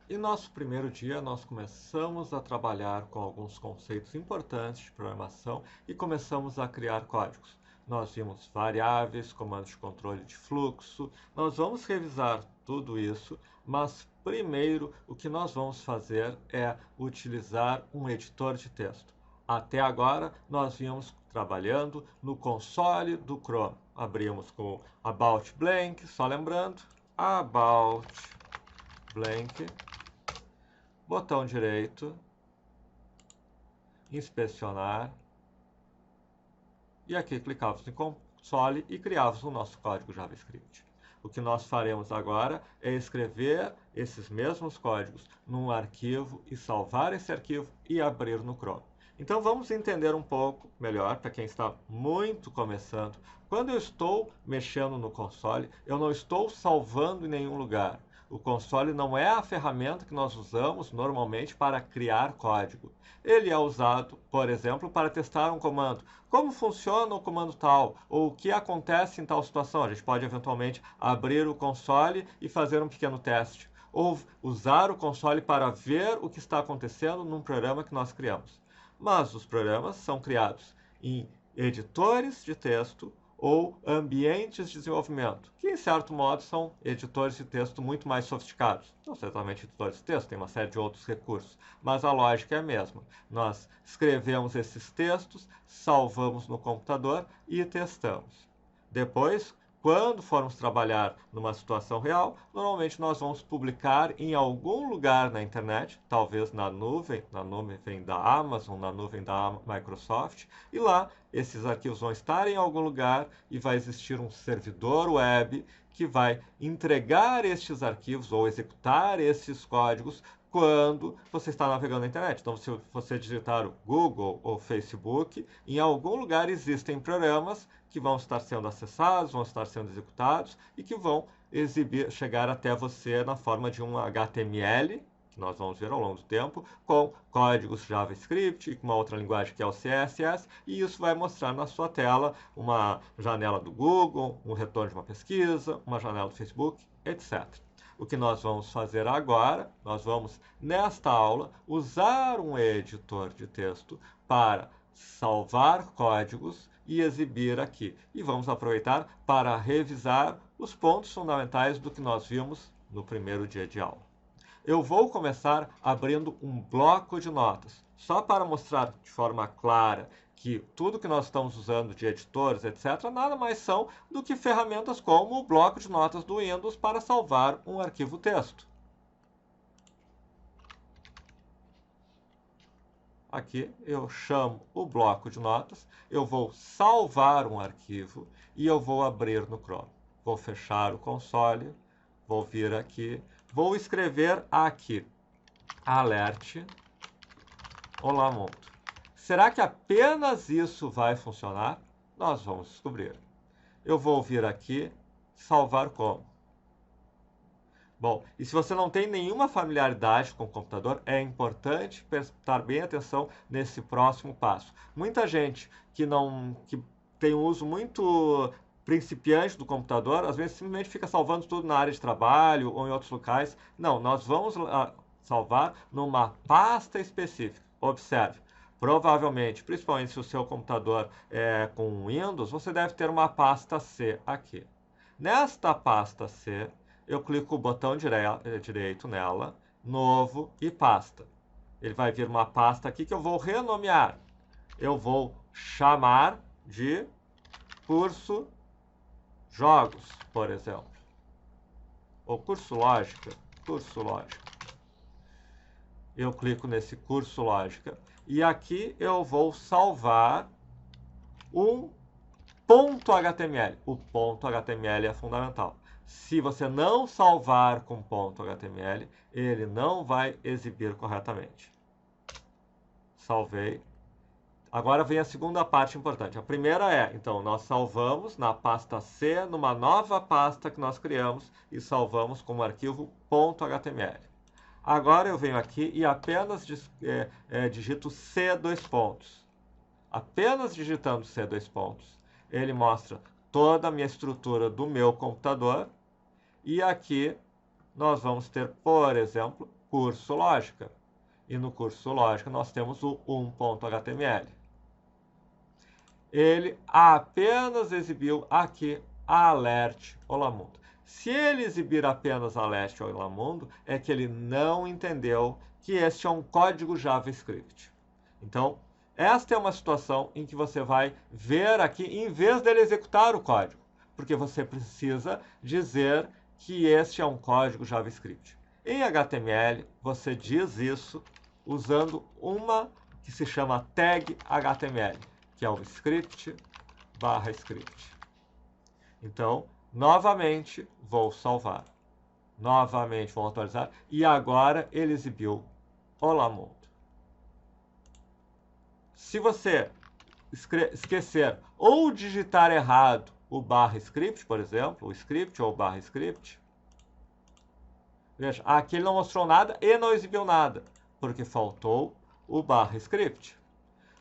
Em nosso primeiro dia, nós começamos a trabalhar com alguns conceitos importantes de programação e começamos a criar códigos. Nós vimos variáveis, comandos de controle de fluxo. Nós vamos revisar tudo isso, mas primeiro o que nós vamos fazer é utilizar um editor de texto. Até agora, nós vínhamos trabalhando no console do Chrome. Abrimos com About Blank, só lembrando, About Blank, botão direito, inspecionar, e aqui clicávamos em console e criávamos o nosso código JavaScript. O que nós faremos agora é escrever esses mesmos códigos num arquivo e salvar esse arquivo e abrir no Chrome. Então vamos entender um pouco melhor, para quem está muito começando. Quando eu estou mexendo no console, eu não estou salvando em nenhum lugar. O console não é a ferramenta que nós usamos normalmente para criar código. Ele é usado, por exemplo, para testar um comando. Como funciona o comando tal? Ou o que acontece em tal situação? A gente pode eventualmente abrir o console e fazer um pequeno teste. Ou usar o console para ver o que está acontecendo num programa que nós criamos. Mas os programas são criados em editores de texto ou ambientes de desenvolvimento, que em certo modo são editores de texto muito mais sofisticados. Não certamente editores de texto, tem uma série de outros recursos, mas a lógica é a mesma. Nós escrevemos esses textos, salvamos no computador e testamos. Depois, quando formos trabalhar numa situação real, normalmente nós vamos publicar em algum lugar na internet, talvez na nuvem da Amazon, na nuvem da Microsoft, e lá esses arquivos vão estar em algum lugar e vai existir um servidor web que vai entregar estes arquivos ou executar esses códigos quando você está navegando na internet. Então, se você digitar o Google ou Facebook, em algum lugar existem programas que vão estar sendo acessados, vão estar sendo executados e que vão chegar até você na forma de um HTML, que nós vamos ver ao longo do tempo, com códigos JavaScript e com uma outra linguagem que é o CSS, e isso vai mostrar na sua tela uma janela do Google, um retorno de uma pesquisa, uma janela do Facebook, etc. O que nós vamos fazer agora, nós vamos, nesta aula, usar um editor de texto para salvar códigos e exibir aqui. E vamos aproveitar para revisar os pontos fundamentais do que nós vimos no primeiro dia de aula. Eu vou começar abrindo um bloco de notas, só para mostrar de forma clara que tudo que nós estamos usando de editores, etc., nada mais são do que ferramentas como o bloco de notas do Windows para salvar um arquivo texto. Aqui eu chamo o bloco de notas, eu vou salvar um arquivo e eu vou abrir no Chrome. Vou fechar o console, vou vir aqui, vou escrever aqui, alert, olá mundo. Será que apenas isso vai funcionar? Nós vamos descobrir. Eu vou vir aqui, salvar como. Bom, e se você não tem nenhuma familiaridade com o computador, é importante prestar bem atenção nesse próximo passo. Muita gente que tem um uso muito principiante do computador, às vezes simplesmente fica salvando tudo na área de trabalho ou em outros locais. Não, nós vamos salvar numa pasta específica. Observe. Provavelmente, principalmente se o seu computador é com Windows, você deve ter uma pasta C aqui. Nesta pasta C, eu clico o botão direito nela, novo e pasta. Ele vai vir uma pasta aqui que eu vou renomear. Eu vou chamar de curso jogos, por exemplo. Ou curso lógica. Eu clico nesse curso lógica e aqui eu vou salvar um ponto HTML. O ponto HTML é fundamental. Se você não salvar com ponto HTML, ele não vai exibir corretamente. Salvei. Agora vem a segunda parte importante. A primeira é, então, nós salvamos na pasta C, numa nova pasta que nós criamos e salvamos como arquivo .html. Agora eu venho aqui e apenas digito C dois pontos. Apenas digitando C dois pontos, ele mostra toda a minha estrutura do meu computador. E aqui nós vamos ter, por exemplo, curso Lógica. E no curso Lógica nós temos o 1.html. Ele apenas exibiu aqui alert Olá Mundo. Se ele exibir apenas alert Olá Mundo, é que ele não entendeu que este é um código JavaScript. Então, esta é uma situação em que você vai ver aqui, em vez dele executar o código, porque você precisa dizer que este é um código JavaScript. Em HTML, você diz isso usando uma que se chama tag HTML, que é o script/script. Então, novamente, vou salvar. Novamente, vou atualizar. E agora ele exibiu Olá Mundo. Se você esquecer ou digitar errado o /script, por exemplo, o script ou o /script, veja, aqui ele não mostrou nada e não exibiu nada, porque faltou o /script.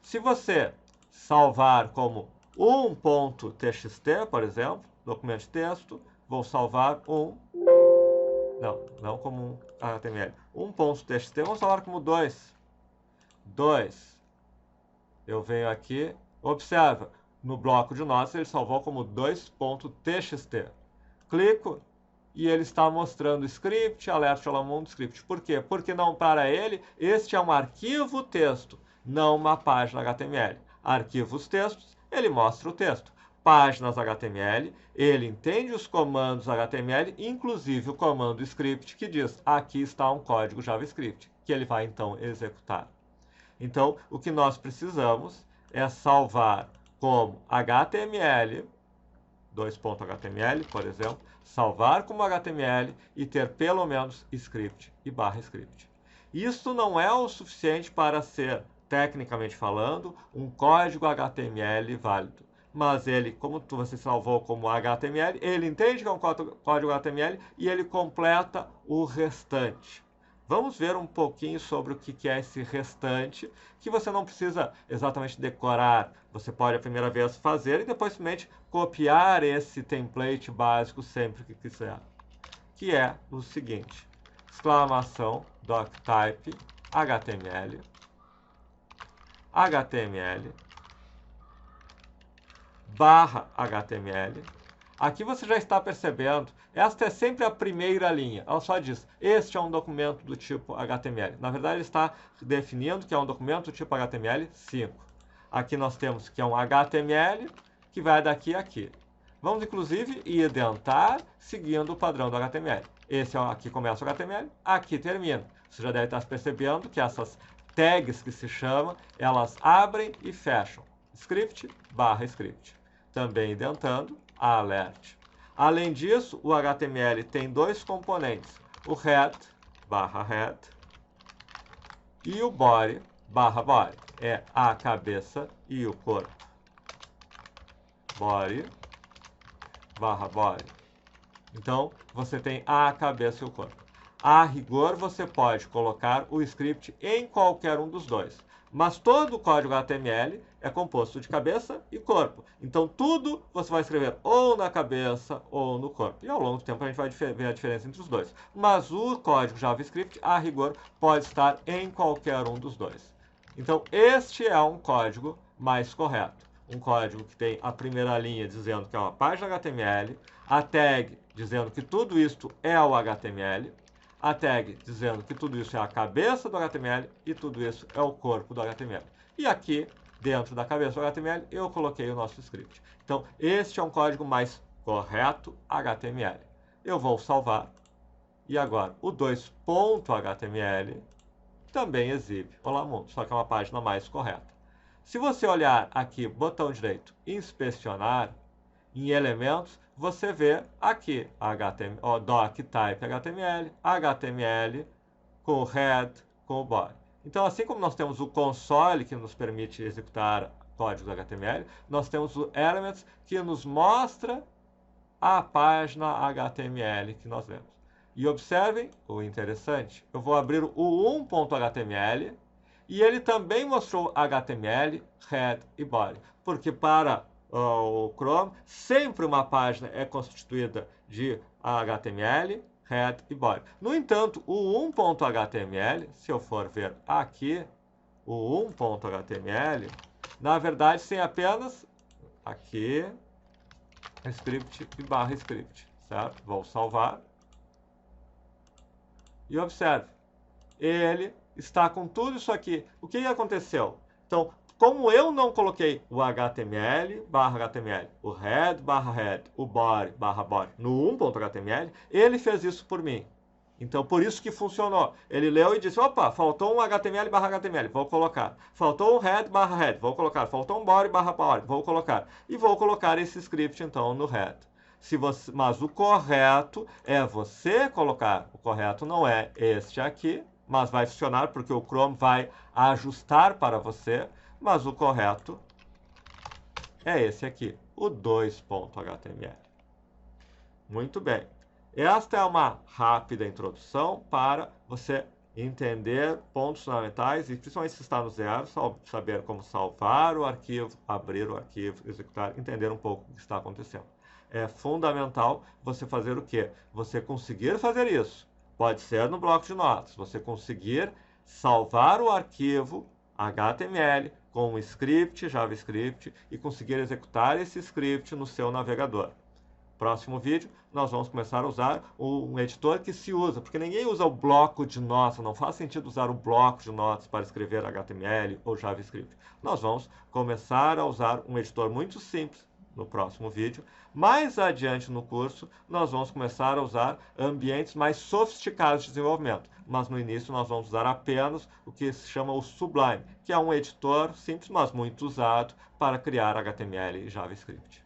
Se você salvar como 1.txt, por exemplo, documento de texto, vou salvar não como um HTML, 1.txt, vamos salvar como 2. Eu venho aqui, observa, no bloco de notas ele salvou como 2.txt. Clico e ele está mostrando script, alert Olá Mundo, script. Por quê? Porque não para ele, este é um arquivo texto, não uma página HTML. Arquivos textos, ele mostra o texto. Páginas HTML, ele entende os comandos HTML, inclusive o comando script, que diz, aqui está um código JavaScript, que ele vai então executar. Então, o que nós precisamos é salvar como HTML, 2.html, por exemplo, salvar como HTML e ter pelo menos script e /script. Isso não é o suficiente para ser, tecnicamente falando, um código HTML válido. Mas ele, como você salvou como HTML, ele entende que é um código HTML e ele completa o restante. Vamos ver um pouquinho sobre o que é esse restante, que você não precisa exatamente decorar. Você pode a primeira vez fazer e depois simplesmente copiar esse template básico sempre que quiser. Que é o seguinte, exclamação, doctype, HTML, HTML, /HTML. Aqui você já está percebendo, esta é sempre a primeira linha. Ela só diz, este é um documento do tipo HTML. Na verdade, ele está definindo que é um documento do tipo HTML5. Aqui nós temos que é um HTML que vai daqui a aqui. Vamos, inclusive, identar seguindo o padrão do HTML. Esse aqui começa o HTML, aqui termina. Você já deve estar percebendo que essas tags que se chamam, elas abrem e fecham. Script /script. Também identando alert. Além disso, o HTML tem dois componentes, o head, /head, e o body, /body. É a cabeça e o corpo. Body, /body. Então, você tem a cabeça e o corpo. A rigor, você pode colocar o script em qualquer um dos dois. Mas todo o código HTML é composto de cabeça e corpo. Então, tudo você vai escrever ou na cabeça ou no corpo. E ao longo do tempo a gente vai ver a diferença entre os dois. Mas o código JavaScript, a rigor, pode estar em qualquer um dos dois. Então, este é um código mais correto. Um código que tem a primeira linha dizendo que é uma página HTML, a tag dizendo que tudo isto é o HTML, a tag dizendo que tudo isso é a cabeça do HTML e tudo isso é o corpo do HTML. E aqui, dentro da cabeça do HTML, eu coloquei o nosso script. Então, este é um código mais correto HTML. Eu vou salvar. E agora, o 2.html também exibe Olá Mundo, só que é uma página mais correta. Se você olhar aqui, botão direito, inspecionar, em elementos, você vê aqui doctype HTML, HTML com o head, com o body. Então, assim como nós temos o console que nos permite executar códigos HTML, nós temos o elements que nos mostra a página HTML que nós lemos. E observem o interessante, eu vou abrir o 1.html e ele também mostrou HTML, head e body, porque para o Chrome, sempre uma página é constituída de HTML, head e body. No entanto, o 1.html, se eu for ver aqui, o 1.html, na verdade tem apenas aqui script e barra script, certo? Vou salvar. E observe, ele está com tudo isso aqui. O que aconteceu? Então, como eu não coloquei o HTML barra HTML, o head barra head, o body barra body no 1.html, ele fez isso por mim. Então, por isso que funcionou. Ele leu e disse, opa, faltou um HTML barra HTML, vou colocar. Faltou um head barra head, vou colocar. Faltou um body barra body, vou colocar. E vou colocar esse script, então, no head. Mas o correto é você colocar. O correto não é este aqui, mas vai funcionar porque o Chrome vai ajustar para você. Mas o correto é esse aqui, o 2.html. Muito bem. Esta é uma rápida introdução para você entender pontos fundamentais e principalmente se está no zero, saber como salvar o arquivo, abrir o arquivo, executar, entender um pouco o que está acontecendo. É fundamental você fazer o quê? Você conseguir fazer isso. Pode ser no bloco de notas. Você conseguir salvar o arquivo HTML com um script, JavaScript, e conseguir executar esse script no seu navegador. Próximo vídeo, nós vamos começar a usar um editor que se usa, porque ninguém usa o bloco de notas, não faz sentido usar o bloco de notas para escrever HTML ou JavaScript. Nós vamos começar a usar um editor muito simples no próximo vídeo. Mais adiante no curso, nós vamos começar a usar ambientes mais sofisticados de desenvolvimento. Mas no início nós vamos usar apenas o que se chama o Sublime, que é um editor simples, mas muito usado para criar HTML e JavaScript.